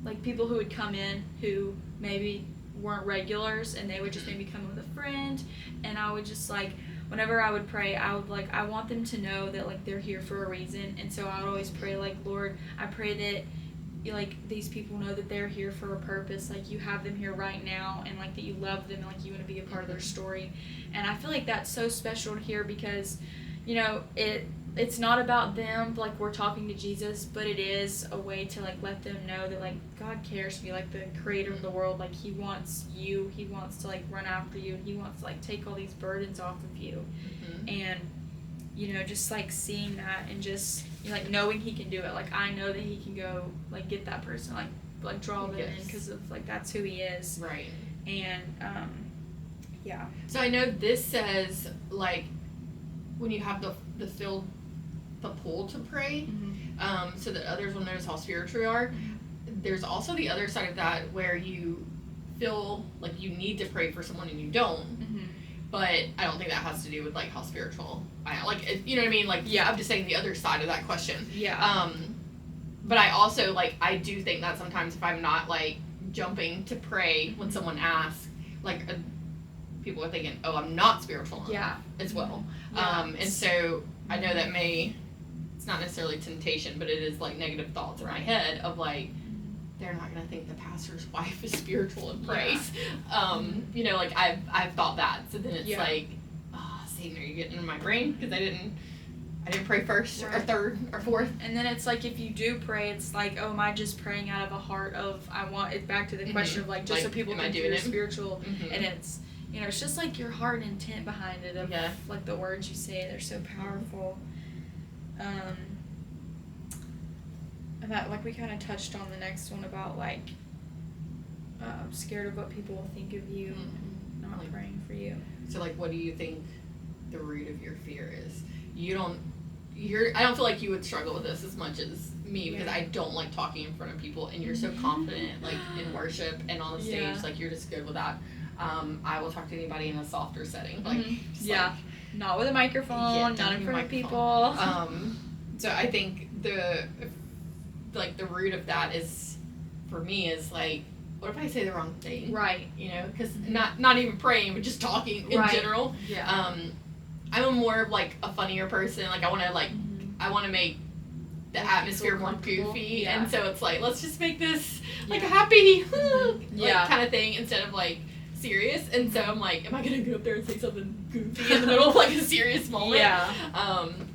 like people who would come in who maybe weren't regulars, and they would just maybe come in with a friend, and I would just like, whenever I would pray, I would like, I want them to know that like they're here for a reason. And so I would always pray like, Lord, I pray that like these people know that they're here for a purpose, like you have them here right now, and like that you love them, and like you want to be a part of their story. And I feel like that's so special to hear, because you know, it's not about them, like we're talking to Jesus, but it is a way to like let them know that like God cares for you, like the creator of the world, like he wants you, he wants to like run after you, and he wants to like take all these burdens off of you. And you know, just like seeing that, and just you know, like knowing he can do it, like I know that he can go like get that person, like draw them in, because of like that's who he is. And so I know this says like when you have the pull to pray, so that others will notice how spiritual you are. There's also the other side of that, where you feel like you need to pray for someone and you don't. Mm-hmm. But I don't think that has to do with, like, how spiritual I am. Like, you know what I mean? Like, Yeah. I'm just saying the other side of that question. Yeah. But I also, like, I do think that sometimes if I'm not, like, jumping to pray when someone asks, like, people are thinking, oh, I'm not spiritual enough as well. Yeah. And so I know that it's not necessarily temptation, but it is, like, negative thoughts in my head of, like, they're not going to think the pastor's wife is spiritual and prays. You know, like, I've thought that. So then it's like, oh, Satan, are you getting in my brain? Because I didn't pray first or third or fourth. And then it's like, if you do pray, it's like, oh, am I just praying out of a heart of, I want it back to the question of, like, just like, so people think you're spiritual. And it's, you know, it's just like your heart and intent behind it of, like, the words you say, they're so powerful. That, like, we kind of touched on the next one about, like, scared of what people will think of you and not like, praying for you. So, like, what do you think the root of your fear is? I don't feel like you would struggle with this as much as me, because I don't like talking in front of people, and you're so confident, like, in worship and on the stage, like, you're just good with that. I will talk to anybody in a softer setting, like, like, not with a microphone, not in front of people. So I think the root of that is, for me, is like, what if I say the wrong thing? Right. You know, because not even praying, but just talking in general. Yeah. I'm a more of, like, a funnier person. Like, I want to, like, I want to make the atmosphere more goofy. And so it's like, let's just make this, like, a happy, like, kind of thing, instead of, like, serious. And so I'm like, am I going to go up there and say something goofy in the middle of, like, a serious moment?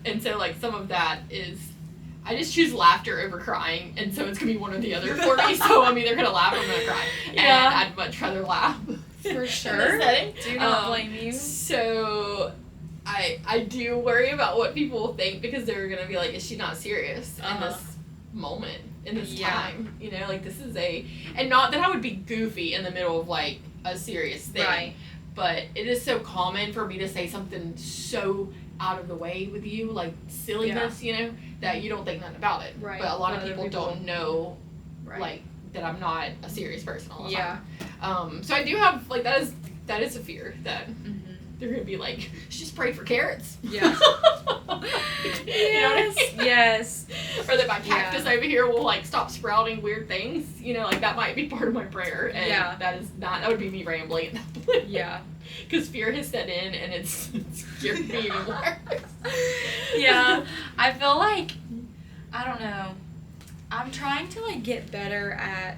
And so, like, some of that is, I just choose laughter over crying, and so it's going to be one or the other for me. So I'm either going to laugh or I'm going to cry. And I'd much rather laugh. For sure. In this setting. Do not blame you. So I do worry about what people will think, because they're going to be like, is she not serious in this moment, in this time? You know, like, this is and not that I would be goofy in the middle of, like, a serious thing. Right. But it is so common for me to say something so out of the way with you, like silliness, you know, that you don't think nothing about it. Right. But a lot of people don't know, like, that I'm not a serious person all the time. So I do have, like, that is a fear that they're gonna be like, she just prayed for carrots. Yeah. You know what I mean? Yes. Or that my cactus over here will, like, stop sprouting weird things. You know, like, that might be part of my prayer. And that would be me rambling at that point. Yeah. Because fear has set in, and it's scared me even more. Yeah. I feel like, I don't know, I'm trying to, like, get better at,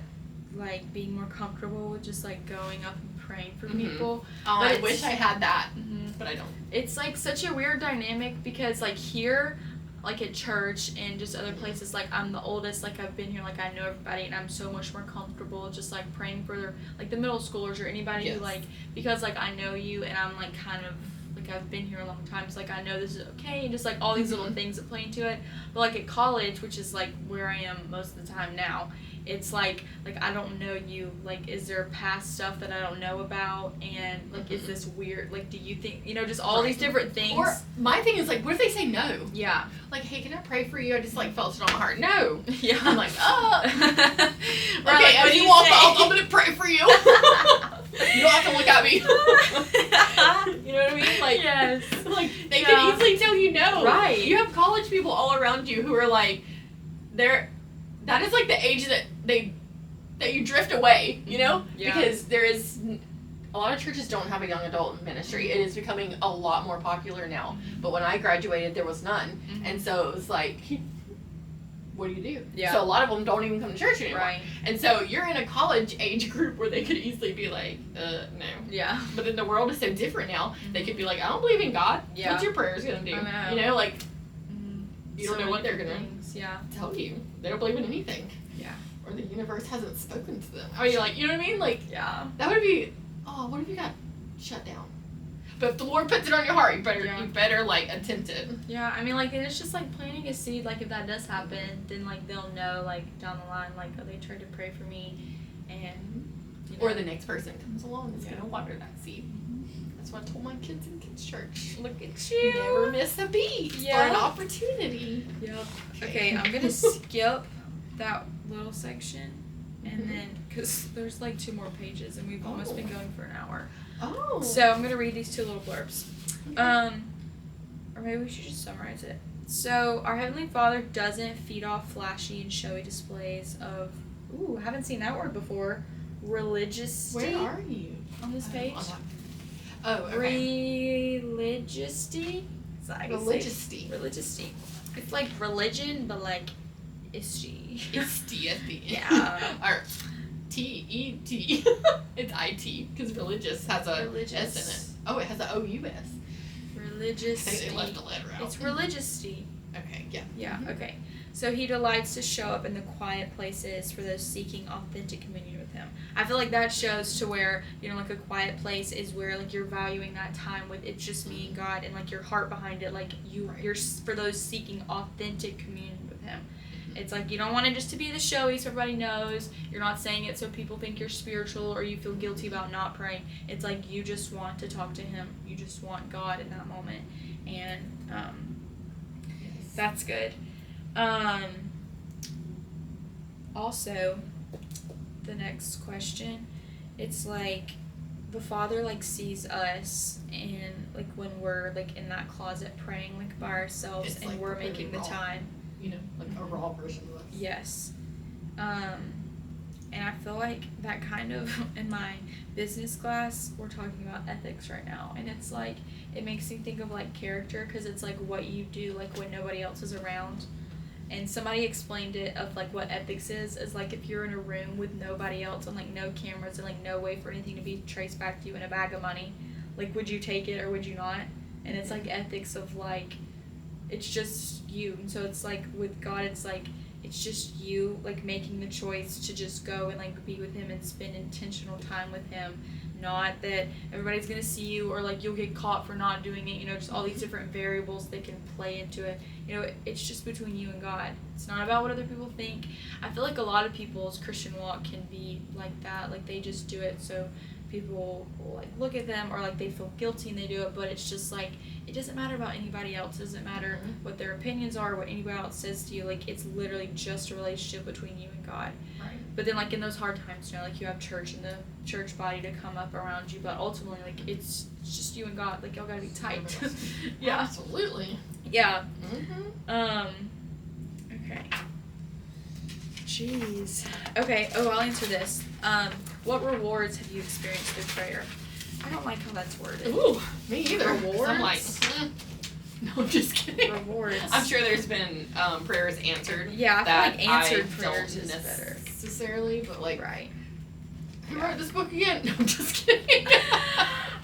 like, being more comfortable with just, like, going up and praying for people. Oh, but I wish I had that, but I don't. It's, like, such a weird dynamic, because, like, here, like, at church and just other places, like, I'm the oldest, like, I've been here, like, I know everybody, and I'm so much more comfortable just, like, praying for, like, the middle schoolers or anybody who, like, because, like, I know you, and I'm, like, kind of, like, I've been here a long time, so, like, I know this is okay, and just, like, all these little things that play into it. But, like, at college, which is, like, where I am most of the time now, it's like I don't know you, like, is there past stuff that I don't know about, and, like, is this weird, like, do you think, you know, just all these different things. Or my thing is, like, what if they say no? Yeah. Like, hey, can I pray for you? I just, like, felt it on my heart. No. Yeah. I'm like, oh. Okay, like, as you walk off, I'm gonna pray for you. You don't have to look at me. You know what I mean? Like, yes. Like, they can easily tell you no. Right. You have college people all around you who are like, that is, like, the age that you drift away, you know? Yeah. Because there is, a lot of churches don't have a young adult ministry. It is becoming a lot more popular now. But when I graduated, there was none. And so it was like, what do you do? Yeah. So a lot of them don't even come to church anymore. Right. And so you're in a college age group where they could easily be like, no. Yeah. But then the world is so different now. They could be like, I don't believe in God. Yeah. What's your prayers going to do? I know. You know, like, you don't know what they're going to tell you. They don't believe in anything. Yeah. Or the universe hasn't spoken to them. Or you're like, you know what I mean? Like, yeah. That would be, what if you got shut down? But if the Lord puts it on your heart, you better like, attempt it. Yeah, I mean, like, and it's just, like, planting a seed. Like, if that does happen, then, like, they'll know, like, down the line, like, oh, they tried to pray for me, and, you know. Or the next person comes along and is going to water that seed. That's what I told my kids in kids' church. Look at you. Never miss a beat or an opportunity. Yep. Okay, I'm going to skip that little section And then, because there's like 2 more pages, and we've almost been going for an hour. Oh. So I'm going to read these 2 little blurbs. Or maybe we should just summarize it. So, our Heavenly Father doesn't feed off flashy and showy displays of, I haven't seen that word before, religiosity. Where are you? On this page. Okay. Religiosity? Religiosity. It's like religion, but like isty. Isty at the end. Yeah. Or T-E-T. It's I-T, because religious has a S in it. Oh, it has a O-U-S. Religiosity. I think they left a letter out. It's religiosity. Okay, yeah. Yeah, okay. So he delights to show up in the quiet places for those seeking authentic communion with him. I feel like that shows to where, like a quiet place is where like you're valuing that time with it's just me and God, and like your heart behind it, like you're for those seeking authentic communion with him. It's like you don't want it just to be the showy so everybody knows. You're not saying it so people think you're spiritual or you feel guilty about not praying. It's like you just want to talk to him. You just want God in that moment. And that's good. Also, the next question, it's like the Father like sees us, and like when we're like in that closet praying like by ourselves, It's and like we're really making the raw. time. Like a raw version of us. Yes. And I feel like that kind of, in my business class, we're talking about ethics right now. And it's like, it makes me think of like character, because it's like what you do like when nobody else is around. And somebody explained it of like what ethics is like if you're in a room with nobody else and like no cameras and like no way for anything to be traced back to you in a bag of money. Like, would you take it or would you not? And it's like ethics of like, it's just you. And so it's like with God, it's like it's just you like making the choice to just go and like be with him and spend intentional time with him. Not that everybody's gonna see you or like you'll get caught for not doing it, just all these different variables that can play into it. It's just between you and God. It's not about what other people think. I feel like a lot of people's Christian walk can be like that, like they just do it so people will like look at them, or like they feel guilty and they do it, but it's just like it doesn't matter about anybody else. It doesn't matter what their opinions are, what anybody else says to you. Like, it's literally just a relationship between you and God. Right. But then like in those hard times, like you have church and the church body to come up around you, but ultimately like it's just you and God. Like, y'all gotta be tight. Yeah. Absolutely. Yeah. Mm-hmm. Okay. Jeez. Okay. Oh, I'll answer this. What rewards have you experienced through prayer? I don't like how that's worded. Ooh, me either. Rewards? I'm like, no, I'm just kidding. Rewards. I'm sure there's been prayers answered. Yeah, I feel like answered I prayers don't is better. necessarily, but like, Right. who wrote this book again? No, I'm just kidding.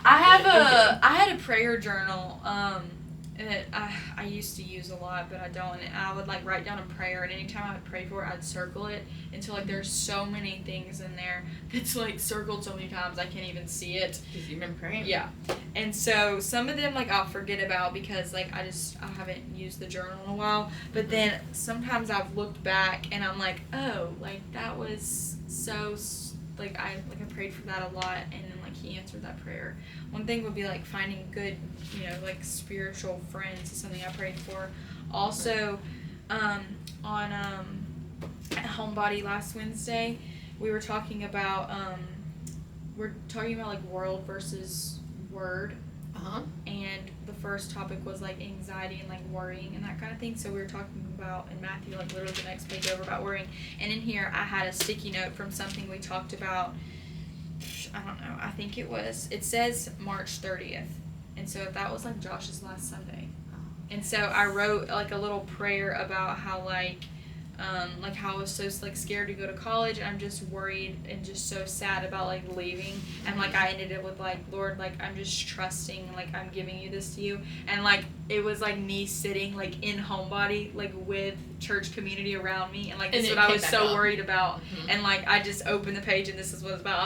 I had a prayer journal, and I used to use a lot, but I don't. And I would like write down a prayer, and anytime I would pray for it, I'd circle it until like there's so many things in there that's like circled so many times I can't even see it. Because you've been praying. Yeah. And so some of them like I'll forget about because like I haven't used the journal in a while. But then sometimes I've looked back and I'm like, oh, like that was so like I prayed for that a lot, and then like he answered that prayer. One thing would be like finding good, like spiritual friends is something I prayed for. Also, on at Homebody last Wednesday, we were talking about like world versus word. And the first topic was like anxiety and like worrying and that kind of thing. So we were talking about in Matthew, like literally the next page over, about worrying. And in here I had a sticky note from something we talked about. I don't know. I think it says March 30th. And so that was like Josh's last Sunday. And so I wrote like a little prayer about how like how I was so like scared to go to college, and I'm just worried and just so sad about like leaving. And like I ended it with like, Lord, like I'm just trusting, like I'm giving you this to you. And like it was like me sitting like in Homebody like with church community around me, and like this is what I was so worried about. And like I just opened the page and this is what it's about. I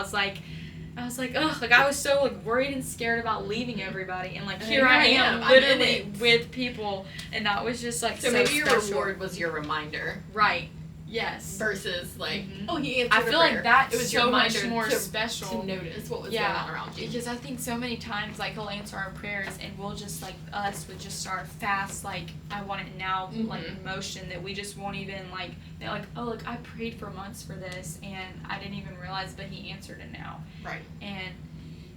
was like, ugh, like I was so like worried and scared about leaving everybody, and like here I am literally with people, and that was just like so maybe special. your reward was your reminder. Right. Yes. Versus like, Mhm. oh, he answered I a feel prayer. like that's It was so your much reminder more to special. to notice what was Yeah, going on around you. because I think so many times, like, he'll answer our prayers and we'll just, like, us would just start fast, like, I want it now, like, motion that we just won't even, like, they're like, oh, look, I prayed for months for this and I didn't even realize, but he answered it now. Right. And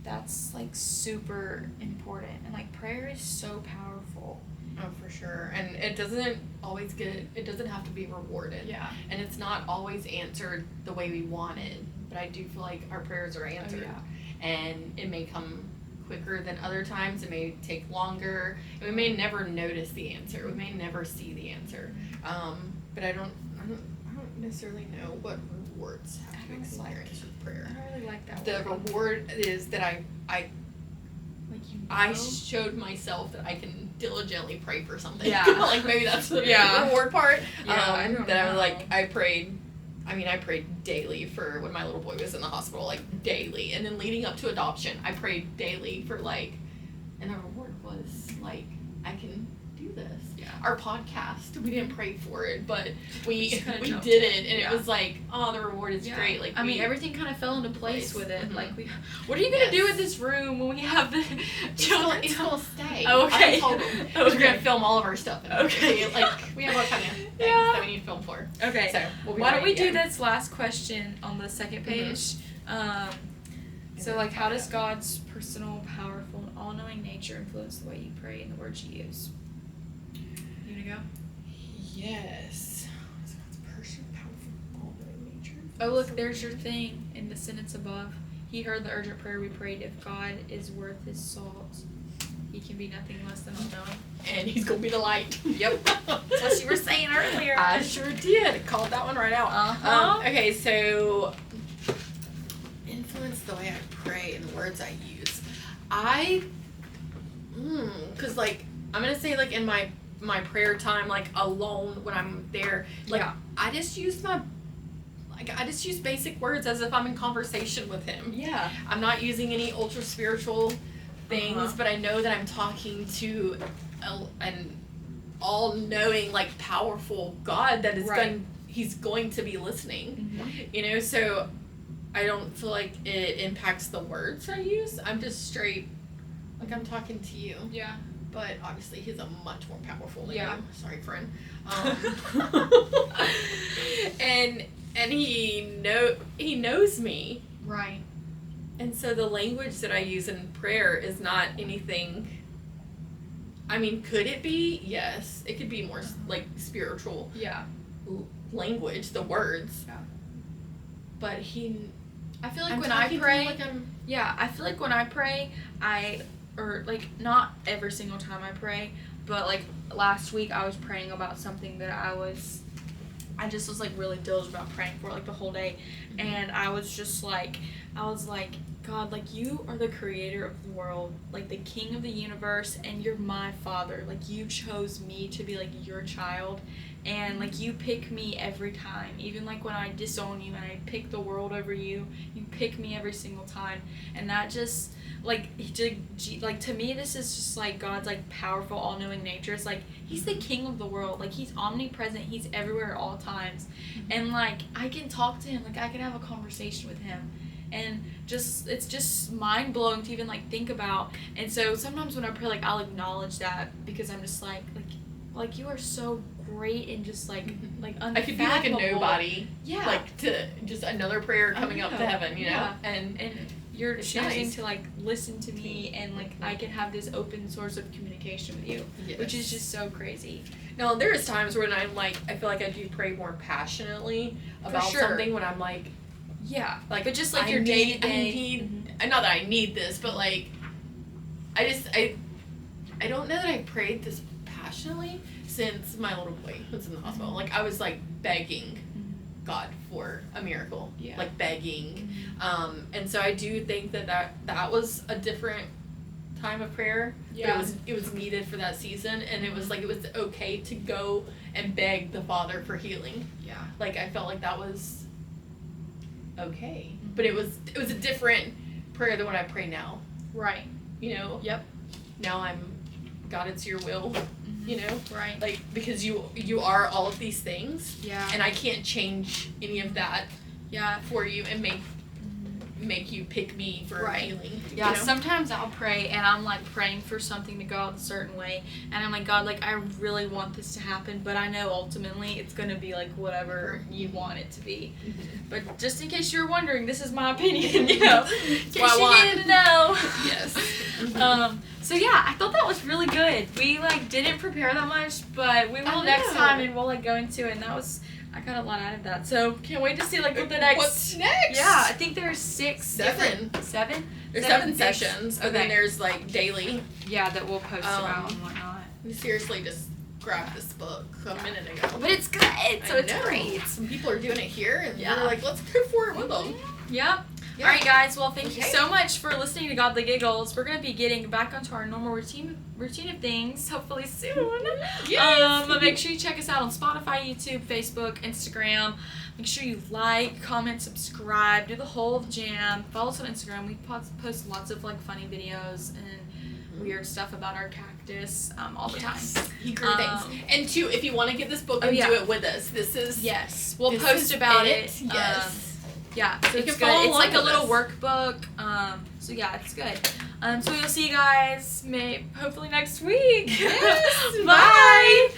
that's, like, super important. And, like, prayer is so powerful. Oh, for sure. And it doesn't always it doesn't have to be rewarded. Yeah. And it's not always answered the way we wanted. But I do feel like our prayers are answered. Oh, yeah. And it may come quicker than other times. It may take longer. And we may never notice the answer. We may never see the answer. But I don't necessarily know what rewards have to experience with prayer. I don't really like that The word. reward is that I Like, you know? I showed myself that I can diligently pray for something. Yeah. Like, maybe that's the Yeah. reward part. Yeah, I don't that I was know. like, I prayed daily for when my little boy was in the hospital, like, daily. And then leading up to adoption, I prayed daily for, like, and the reward was, like, I can do this. Yeah. Our podcast, we didn't pray for it, but we Just kinda we jumped did in. it, and Yeah. it was like, oh, the reward is Yeah. great. Like, I mean, everything kind of fell into place with it. Mhm. Like, what are you gonna Yes. do with this room when we have the children? It's gonna stay. Oh, okay. I told them. Okay. We're gonna film all of our stuff. In Okay. Like, we have all kind of things Yeah. that we need to film for. Okay. So we'll be Why don't we ready do again. this last question on the second page? So, like, how does God's personal, powerful, and all-knowing nature influence the way you pray and the words you use? You wanna go? Yes. God's person, powerful, all-knowing nature. Oh, look, there's your thing in the sentence above. He heard the urgent prayer we prayed. If God is worth his salt, he can be nothing less than all-knowing. And he's gonna be the light. Yep. That's what you were saying earlier. I sure did. Called that one right out. Uh-huh. Okay, so influence the way I pray and the words I use. Cause like I'm gonna say like in my prayer time, like alone when I'm there, like Yeah. I just use basic words as if I'm in conversation with him. Yeah. I'm not using any ultra spiritual things, Uh-huh. but I know that I'm talking to an all-knowing, like, powerful God that is Right. he's going to be listening. Mhm. You know, so I don't feel like it impacts the words I use. I'm just straight, like, I'm talking to you. Yeah. But obviously he's a much more powerful than Yeah. you. Sorry, friend. And he knows me. Right. And so the language that I use in prayer is not anything. I mean, could it be? Yes. It could be more like spiritual Yeah. language, the words. Yeah. But I feel like I'm when I talking to pray, him like I'm. yeah, I feel like when I pray, or like not every single time I pray, but like last week I was praying about something that I just was like really diligent about praying for like the whole day, and I was like, God, like you are the creator of the world, like the king of the universe, and you're my father. Like you chose me to be like your child, and like you pick me every time. Even like when I disown you and I pick the world over you, you pick me every single time. And that just like to me this is just like God's like powerful all-knowing nature. It's like he's the king of the world, like he's omnipresent, he's everywhere at all times, and like I can talk to him, like I can have a conversation with him, and it's just mind-blowing to even like think about. And so sometimes when I pray, like I'll acknowledge that because I'm just like you are so great and just like unfathomable. I could be like a nobody. Yeah. Like to just another prayer coming up to heaven, you know? Yeah. And you're it's choosing nice. to like listen to me, and like I can have this open source of communication with you, which is just so crazy. Now there's times when I'm like, I feel like I do pray more passionately about sure. something when I'm like, Yeah, like, but just like I your day to I day. need, not that I need this, but like, I don't know that I prayed this passionately since my little boy was in the hospital. Like I was like begging God for a miracle, Yeah. like begging, and so I do think that was a different time of prayer. Yeah. But it was needed for that season, and it was like it was okay to go and beg the Father for healing. Yeah. Like I felt like that was okay, but it was a different prayer than what I pray now. Right. You know. Yep. Now I'm, God, it's your will. you know? Right. Like, because you are all of these things. Yeah. And I can't change any of that for you and make you pick me for healing. Yeah, you know? Sometimes I'll pray and I'm like praying for something to go out a certain way, and I'm like, God, like I really want this to happen, but I know ultimately it's gonna be like whatever you want it to be. But just in case you're wondering, this is my opinion, you know, in case you needed to know. Yes. So yeah, I thought that was really good. We like didn't prepare that much, but we will next time, and we'll like go into it. And I got a lot out of that. So can't wait to see like what the next. What's next? Yeah, I think there's 7. There's 7 sessions, and then there's like daily. Yeah, that we'll post about and whatnot. We seriously just grabbed this book a minute ago. But it's good, so it's great. Some people are doing it here, and we're like, let's go for it with them. Yep. Yeah. All right, guys. Well, thank you so much for listening to Godly Giggles. We're gonna be getting back onto our normal routine of things, hopefully soon. Yes. But make sure you check us out on Spotify, YouTube, Facebook, Instagram. Make sure you like, comment, subscribe, do the whole jam. Follow us on Instagram. We post lots of like funny videos and weird stuff about our cactus all the time. He grew things. And two, if you want to get this book and do it with us, this is we'll post about it. Yes. Yeah, so you it's can good. follow It's along like a with little us. workbook. So yeah, it's good. So we'll see you guys hopefully next week. Yes. Bye.